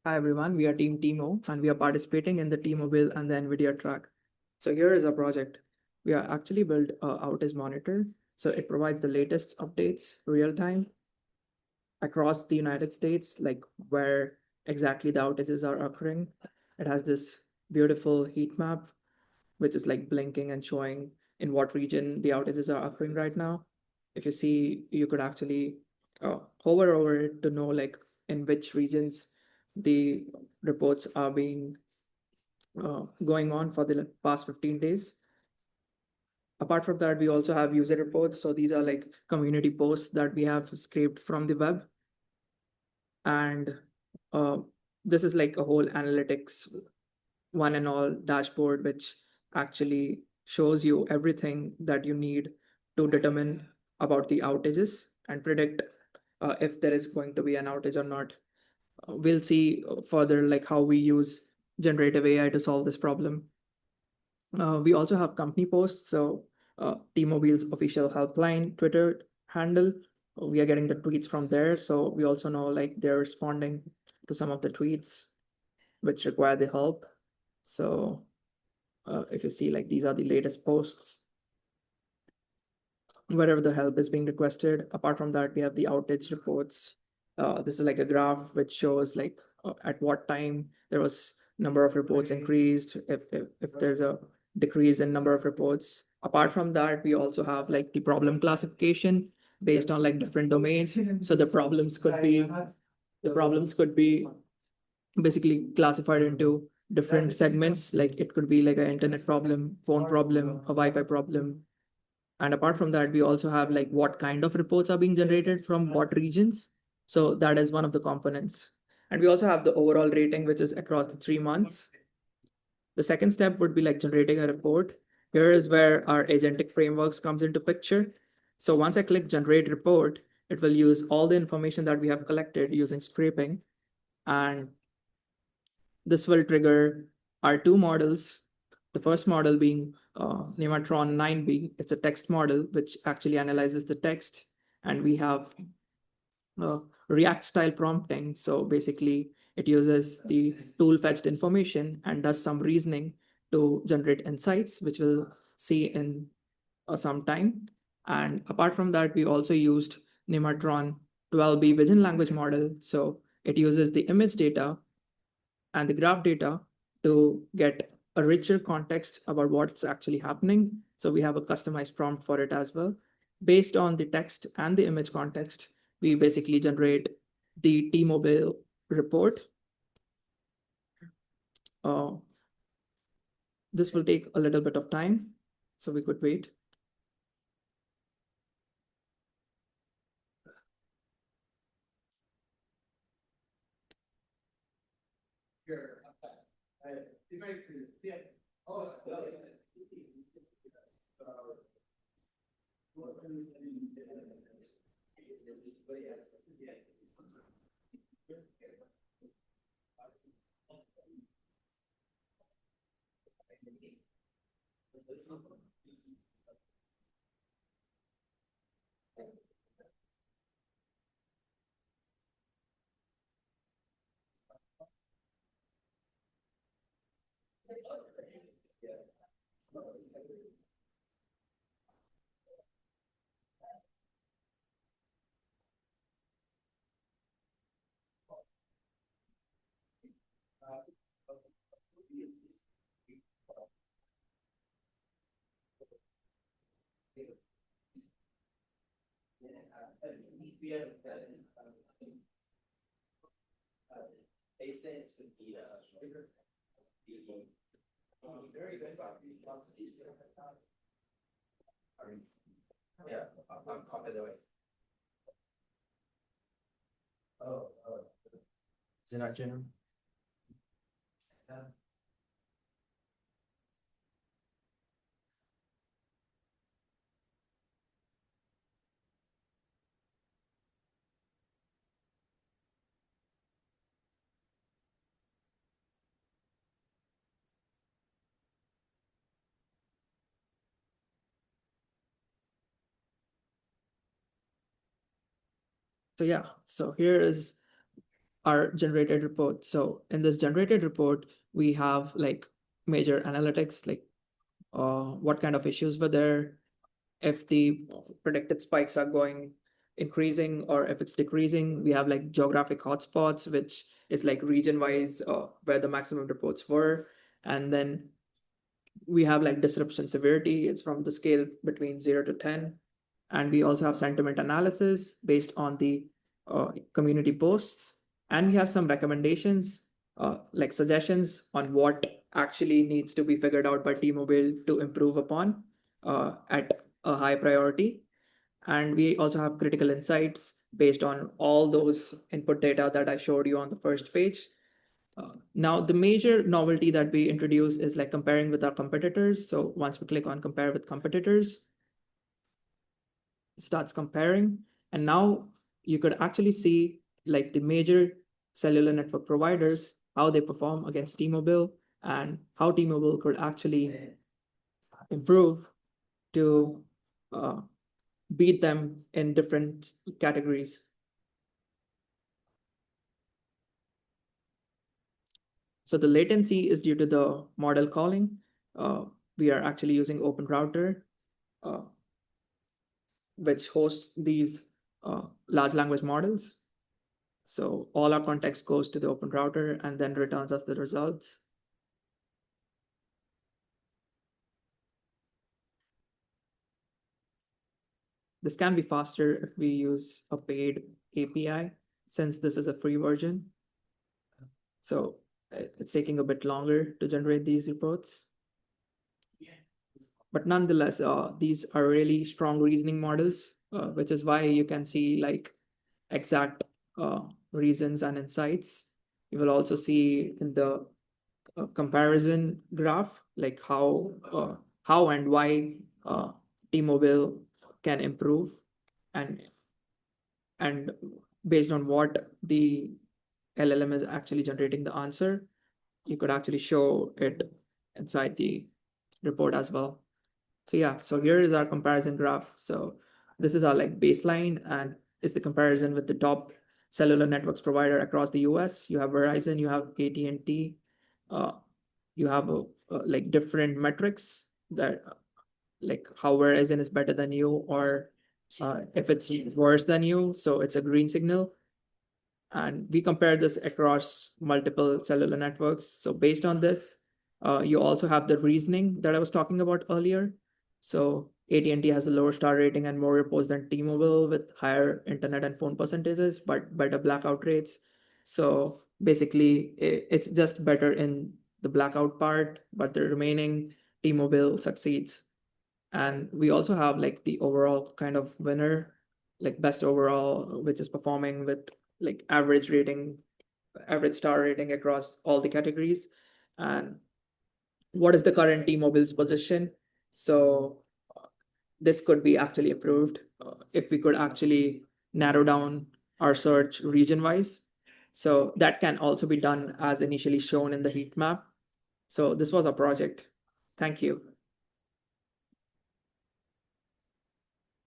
Hi everyone, we are Team Timo and we are participating in the T-Mobile and the NVIDIA track. So here is our project. We are actually built a outage monitor. So it provides the latest updates real time across the United States, like where exactly the outages are occurring. It has this beautiful heat map, which is like blinking and showing in what region the outages are occurring right now. If you see, you could actually hover over it to know like in which regions the reports are being going on for the past 15 days. Apart from that, we also have user reports. So these are like community posts that we have scraped from the web. And uh, this is like a whole analytics one and all dashboard, which actually shows you everything that you need to determine about the outages and predict if there is going to be an outage or not. We'll see further like how we use generative AI to solve this problem. We also have company posts. So T-Mobile's official helpline Twitter handle, we are getting the tweets from there. So we also know like they're responding to some of the tweets which require the help. So if you see like these are the latest posts wherever the help is being requested. Apart from that, we have the outage reports. This is like a graph which shows like at what time there was number of reports increased, if there's a decrease in number of reports. Apart from that, we also have like the problem classification based on like different domains. So the problems could be basically classified into different segments. Like it could be like an internet problem, phone problem, a Wi-Fi problem. And apart from that, we also have like what kind of reports are being generated from what regions. So that is one of the components. And we also have the overall rating, which is across the 3 months. The second step would be like generating a report. Here is where our agentic frameworks comes into picture. So once I click generate report, it will use all the information that we have collected using scraping. And this will trigger our two models. The first model being Nemotron 9B. It's a text model which actually analyzes the text, and we have React style prompting. So basically, it uses the tool fetched information and does some reasoning to generate insights, which we'll see in some time. And apart from that, we also used Nemotron 12B vision language model. So it uses the image data and the graph data to get a richer context about what's actually happening. So we have a customized prompt for it as well. Based on the text and the image context, we basically generate the T-Mobile report. Uh, this will take a little bit of time, so we could wait. Is it not general? So yeah, so here is our generated report. So in this generated report, we have like major analytics, like what kind of issues were there, if the predicted spikes are going increasing or if it's decreasing. We have like geographic hotspots, which is like region wise where the maximum reports were. And then we have like disruption severity, it's from the scale between 0 to 10. And we also have sentiment analysis based on the community posts. And we have some recommendations, like suggestions on what actually needs to be figured out by T-Mobile to improve upon at a high priority. And we also have critical insights based on all those input data that I showed you on the first page. Now, the major novelty that we introduce is like comparing with our competitors. So once we click on compare with competitors, it starts comparing. And now you could actually see like the major cellular network providers, how they perform against T-Mobile and how T-Mobile could actually improve to beat them in different categories. So the latency is due to the model calling. We are actually using Open Router, which hosts these large language models. So all our context goes to the Open Router and then returns us the results. This can be faster if we use a paid API, since this is a free version. So it's taking a bit longer to generate these reports. But nonetheless, these are really strong reasoning models, which is why you can see like exact reasons and insights. You will also see in the comparison graph, like how and why T-Mobile can improve, and based on what the LLM is actually generating the answer, you could actually show it inside the report as well. So yeah, so here is our comparison graph. So this is our like baseline, and it's the comparison with the top cellular networks provider across the US. You have Verizon, you have AT&T, you have like different metrics that like how Verizon is better than you, or if it's worse than you, so it's a green signal. And we compare this across multiple cellular networks. So based on this, you also have the reasoning that I was talking about earlier. So AT&T has a lower star rating and more reports than T-Mobile, with higher internet and phone percentages, but better blackout rates. So basically, it's just better in the blackout part, but the remaining T-Mobile succeeds. And we also have like the overall kind of winner, like best overall, which is performing with like average rating, average star rating across all the categories. And what is the current T-Mobile's position? So this could be actually improved if we could actually narrow down our search region wise. So that can also be done as initially shown in the heat map. So this was a project. Thank you.